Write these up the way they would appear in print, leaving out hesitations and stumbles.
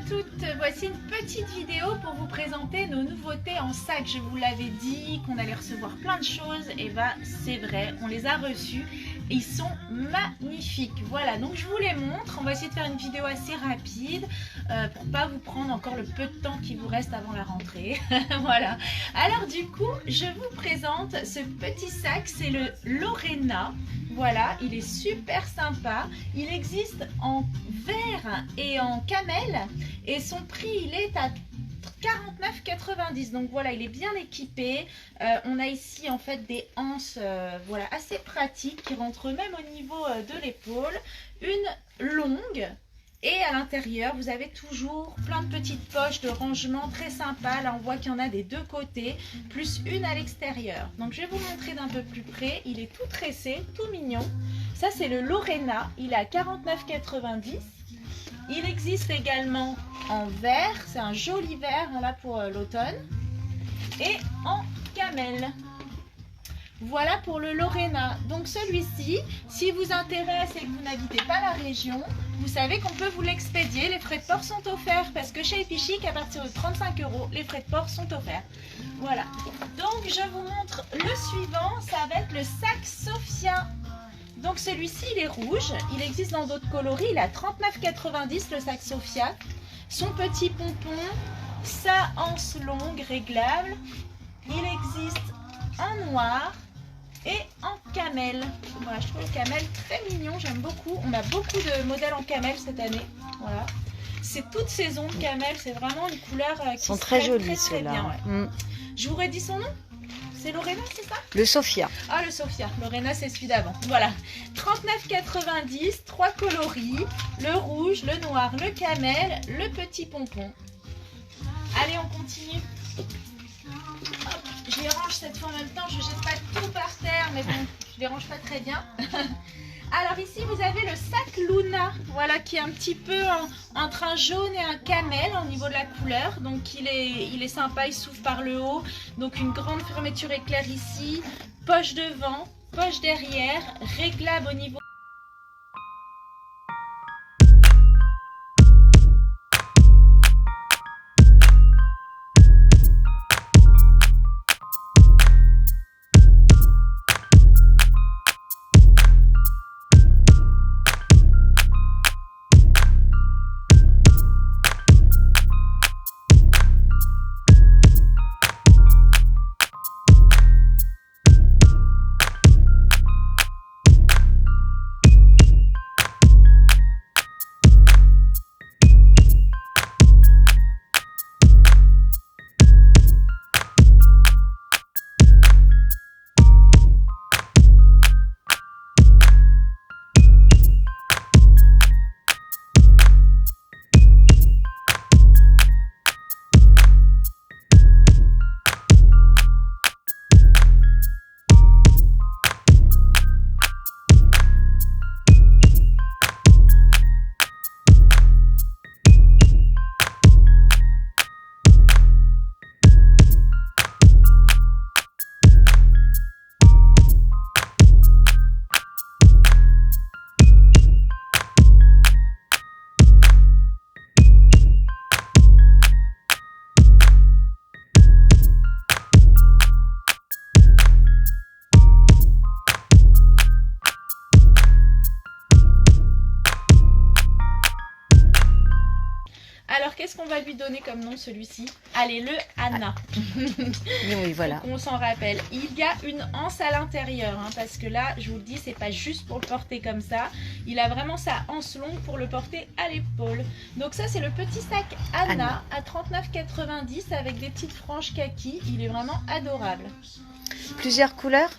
toutes, voici une petite vidéo pour vous présenter nos nouveautés en sac. Je vous l'avais dit qu'on allait recevoir plein de choses, et bah c'est vrai, on les a reçus et ils sont magnifiques. Voilà, donc je vous les montre, on va essayer de faire une vidéo assez rapide pour pas vous prendre encore le peu de temps qui vous reste avant la rentrée. Voilà, alors du coup je vous présente ce petit sac, c'est le Lorena. Voilà, il est super sympa. Il existe en verre et en camel et son prix il est à 49,90 €. Donc voilà, il est bien équipé. On a ici en fait des anses voilà, assez pratiques qui rentrent même au niveau de l'épaule. Une longue. Et à l'intérieur, vous avez toujours plein de petites poches de rangement très sympas. Là, on voit qu'il y en a des deux côtés, plus une à l'extérieur. Donc, je vais vous montrer d'un peu plus près. Il est tout tressé, tout mignon. Ça, c'est le Lorena. Il est à 49,90 €. Il existe également en vert. C'est un joli vert là pour l'automne. Et en camel. Voilà pour le Lorena. Donc celui-ci, si vous intéresse et que vous n'habitez pas la région, vous savez qu'on peut vous l'expédier. Les frais de port sont offerts parce que chez Epichic, à partir de 35 €, les frais de port sont offerts. Voilà. Donc je vous montre le suivant. Ça va être le sac Sophia. Donc celui-ci, il est rouge. Il existe dans d'autres coloris. Il est à 39,90 € le sac Sophia. Son petit pompon, sa anse longue réglable. Il existe en noir et en camel. Voilà, je trouve le camel très mignon, j'aime beaucoup. On a beaucoup de modèles en camel cette année. Voilà, c'est toute saison de camel, c'est vraiment une couleur qui sont très jolis ceux-là. Ouais. Je vous redis son nom. C'est Lorena, c'est ça? Le Sophia. Ah, le Sophia. Lorena, c'est celui d'avant. Voilà. 39,90 €, 3 coloris. Le rouge, le noir, le camel, le petit pompon. Allez, on continue. Hop, je les range cette fois en même temps. Je ne jette pas tout par terre, mais bon, je les range pas très bien. Alors ici, vous avez le sac Luna, voilà, qui est un petit peu entre un jaune et un camel au niveau de la couleur. Donc il est sympa, il s'ouvre par le haut. Donc une grande fermeture éclair ici, poche devant, poche derrière, réglable au niveau. Alors, qu'est-ce qu'on va lui donner comme nom, celui-ci? Allez, le Anna. Oui, voilà. On s'en rappelle. Il y a une anse à l'intérieur, hein, parce que là, je vous le dis, c'est pas juste pour le porter comme ça. Il a vraiment sa anse longue pour le porter à l'épaule. Donc ça, c'est le petit sac Anna à 39,90 € avec des petites franges kaki. Il est vraiment adorable. Plusieurs couleurs?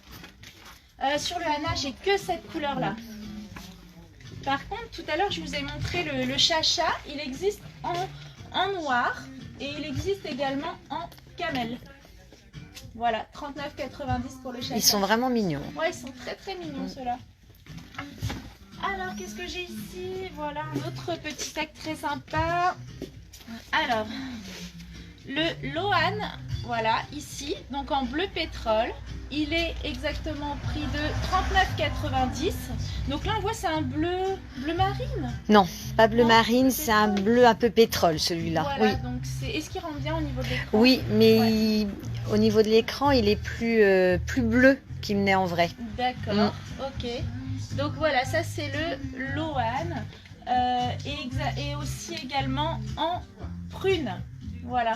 Sur le Anna, j'ai que cette couleur-là. Par contre, tout à l'heure, je vous ai montré le Chacha. Il existe en noir et il existe également en camel. Voilà, 39,90 € pour le Chacha. Ils sont vraiment mignons. Ouais, ils sont très très mignons ceux-là. Alors, qu'est-ce que j'ai ici? Voilà, un autre petit sac très sympa. Alors, le Lohan, voilà, ici, donc en bleu pétrole. il est exactement prix de 39,90. Donc là on voit c'est un bleu marine. Non, pas bleu Non, marine, bleu c'est un pétrole. bleu un peu pétrole celui-là. Voilà, Oui, donc c'est. Est-ce qu'il rend bien au niveau de l'écran? oui, mais Ouais. au niveau de l'écran, il est plus bleu qu'il n'est en vrai. D'accord, ok. Donc voilà, ça c'est le Lohan et aussi également en prune. Voilà.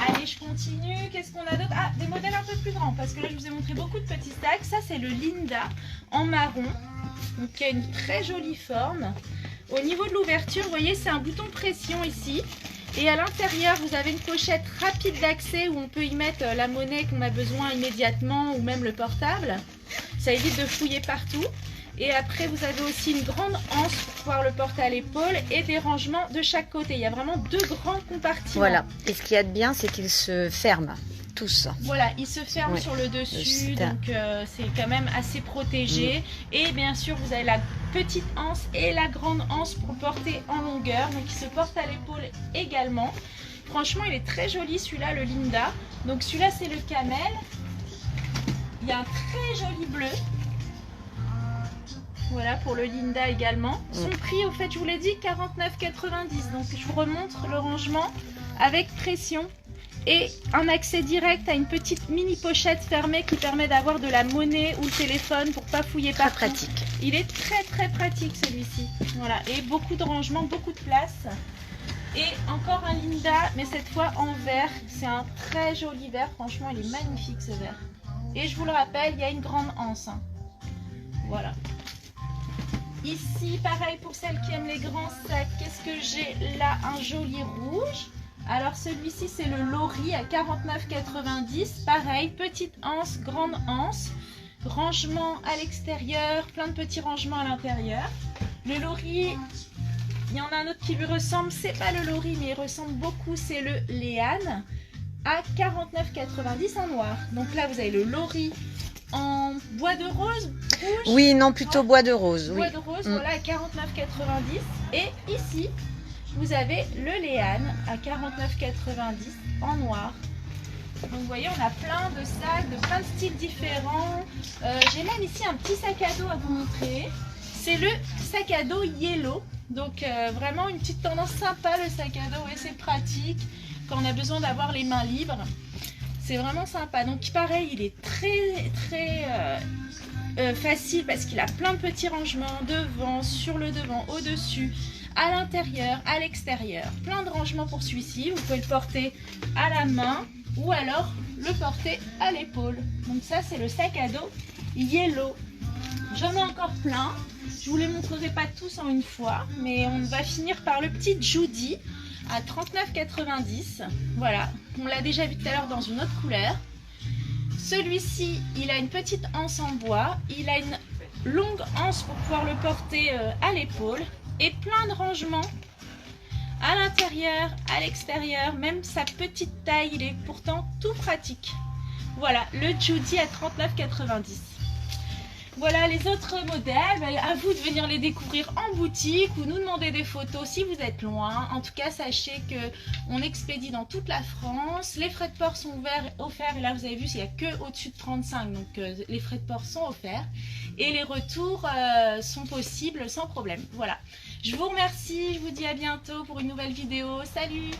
Allez, je continue. Qu'est-ce qu'on a d'autre? Ah, des modèles un peu plus grands parce que là je vous ai montré beaucoup de petits sacs. Ça c'est le Linda en marron, donc qui a une très jolie forme. Au niveau de l'ouverture, vous voyez, c'est un bouton pression ici. Et à l'intérieur, vous avez une pochette rapide d'accès où on peut y mettre la monnaie qu'on a besoin immédiatement ou même le portable. Ça évite de fouiller partout. Et après, vous avez aussi une grande anse pour pouvoir le porter à l'épaule et des rangements de chaque côté. Il y a vraiment deux grands compartiments. Voilà. Et ce qu'il y a de bien, c'est qu'ils se ferment tous. Voilà, il se ferme Ouais. sur le dessus, C'est un- donc c'est quand même assez protégé. Et bien sûr, vous avez la petite anse et la grande anse pour porter en longueur. Donc il se porte à l'épaule également. Franchement, il est très joli celui-là, le Linda. Donc celui-là, c'est le camel. Il y a un très joli bleu. Voilà pour le Linda également. Son prix, au fait, je vous l'ai dit, 49,90. Donc je vous remontre le rangement avec pression et un accès direct à une petite mini pochette fermée qui permet d'avoir de la monnaie ou le téléphone pour pas fouiller Très partout. pratique. Il est très pratique celui-ci. Voilà, et beaucoup de rangement, beaucoup de place. Et encore un Linda, mais cette fois en vert. C'est un très joli vert, franchement il est magnifique ce vert. Et je vous le rappelle, il y a une grande anse. Hein. Voilà. Ici, pareil pour celles qui aiment les grands sacs, qu'est-ce que j'ai là? Un joli rouge. Alors celui-ci c'est le Lori à 49,90. Pareil, petite anse, grande anse. Rangement à l'extérieur, plein de petits rangements à l'intérieur. Le Lori, il y en a un autre qui lui ressemble, c'est pas le Lori mais il ressemble beaucoup, c'est le Léane à 49,90 en noir. Donc là vous avez le Lori en bois de rose, rouge. Oui, non, plutôt bois de rose. Oui. Bois de rose, voilà, à 49,90. Et ici, vous avez le Léane à 49,90 en noir. Donc vous voyez, on a plein de sacs, de plein de styles différents. J'ai même ici un petit sac à dos à vous montrer. C'est le sac à dos Yellow. Donc vraiment une petite tendance sympa, le sac à dos. Et c'est pratique quand on a besoin d'avoir les mains libres. C'est vraiment sympa. Donc pareil, il est très facile parce qu'il a plein de petits rangements devant, sur le devant, au-dessus, à l'intérieur, à l'extérieur. Plein de rangements pour celui-ci. Vous pouvez le porter à la main ou alors le porter à l'épaule. Donc ça, c'est le sac à dos Yellow. J'en ai encore plein. Je vous les montrerai pas tous en une fois, mais on va finir par le petit Judy à 39,90. Voilà, on l'a déjà vu tout à l'heure dans une autre couleur. Celui-ci, il a une petite anse en bois, il a une longue anse pour pouvoir le porter à l'épaule et plein de rangements à l'intérieur, à l'extérieur, même sa petite taille, il est pourtant tout pratique. Voilà, le Judy à 39,90. Voilà les autres modèles, à vous de venir les découvrir en boutique ou nous demander des photos si vous êtes loin. En tout cas, sachez qu'on expédie dans toute la France. Les frais de port sont offerts et là vous avez vu, il n'y a que au-dessus de 35, donc les frais de port sont offerts. Et les retours sont possibles sans problème. Voilà, je vous remercie, je vous dis à bientôt pour une nouvelle vidéo. Salut!